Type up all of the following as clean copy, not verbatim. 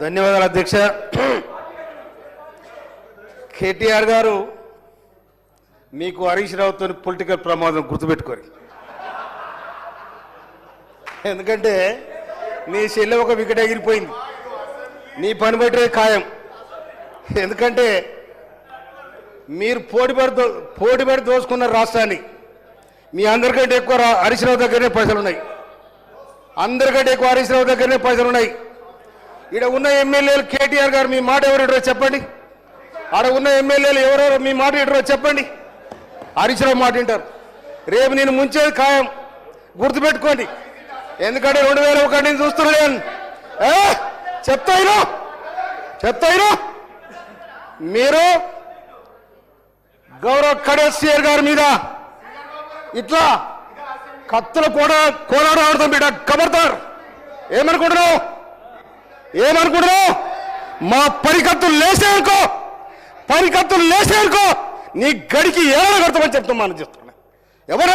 ధన్యవాదాలు అధ్యక్ష. కేటీఆర్ గారు మీకు హరీష్ రావుతో పొలిటికల్ ప్రమాదం గుర్తుపెట్టుకోరు. ఎందుకంటే నీ చెల్లె ఒక వికెట్ ఎగిరిపోయింది, నీ పని బట్టే ఖాయం. ఎందుకంటే మీరు పోటీపడి దోసుకున్న రాష్ట్రాన్ని. మీ అందరికంటే ఎక్కువ హరీష్ రావు దగ్గరనే పైసలు ఉన్నాయి, అందరికంటే ఎక్కువ హరీష్ రావు దగ్గరనే పైసలు ఉన్నాయి. ఇక్కడ ఉన్న ఎమ్మెల్యేలు కేటీఆర్ గారు మీ మాట ఎవరు చెప్పండి, ఆడ ఉన్న ఎమ్మెల్యేలు ఎవరెవరు మీ మాట వింటారో చెప్పండి. హరీష్ రావు మాట వింటారు. రేపు నేను ముంచేది ఖాయం, గుర్తుపెట్టుకోండి. ఎందుకంటే 2001 నుంచి చూస్తున్నాను. చెప్తాయినా మీరు గౌరవ్ ఖడేసియర్ గారి మీద ఇట్లా కత్తులు కూడా కోలాడ ఆడుతాం బిడ్డ. కబర్దార్. ఏమనుకుంటున్నావు? మా పరికత్తులు లేసేనుకో నీ గడికి ఏమైనా కడతామని చెప్తామని చెప్తున్నా. ఎవరు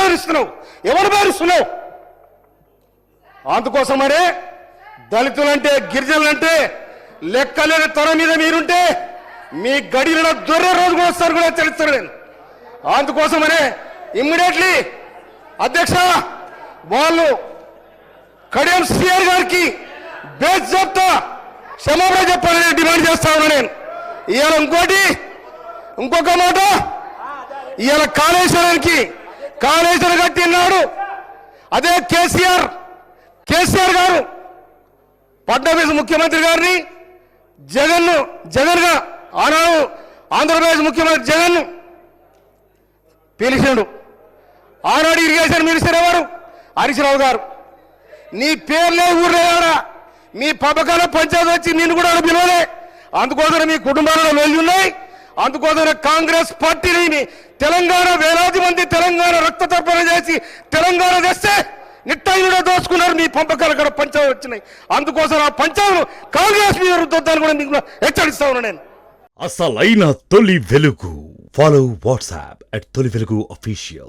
బెదిరిస్తున్నావు? అందుకోసమనే దళితులంటే గిరిజనులంటే లెక్కలేని తన మీద మీరుంటే మీ గడిలో దొర్రే రోజు కూడా వస్తారు కూడా తెలుస్తారు. నేను అందుకోసమనే ఇమ్మీడియట్లీ అధ్యక్ష వాళ్ళు కడియం సిఆర్ గారికి బేస్ చెప్తా క్షమాపణ చెప్పాలని డిమాండ్ చేస్తా ఉన్నా నేను. ఇవాళ ఇంకొక మాట, ఇవాళ కాళేశ్వరం కట్టినాడు అదే కేసీఆర్ గారు ఫడ్నవీస్ ముఖ్యమంత్రి గారిని జగన్ గా ఆనాడు ఆంధ్రప్రదేశ్ ముఖ్యమంత్రి జగన్ పిలిచాడు. ఆనాడు ఇరిగేషన్ మినిస్టర్ ఎవరు? హరీష్ రావు గారు. నీ పేర్లే ఊర్లేడా? మీ పథకాల పంచాయతీ వచ్చి నిన్ను కూడా పిలవలే. అందుకోసం మీ కుటుంబాలలో వెళ్ళున్నాయి. అందుకోసం కాంగ్రెస్ పార్టీని తెలంగాణ వేలాది మంది తెలంగాణ రక్త తర్పణ చేసి తెలంగాణ తెస్తే నిట్టాయిలో దోచుకున్నారు. మీ పంపకాలు కూడా పంచాలు వచ్చినాయి. అందుకోసం ఆ పంచాలు కాంగ్రెస్ మీద రుద్దాన్ని కూడా మీకు హెచ్చరిస్తా ఉన్నా నేను. అసలైన తొలి వెలుగు. ఫాలో వాట్సాప్ @తొలి వెలుగు official.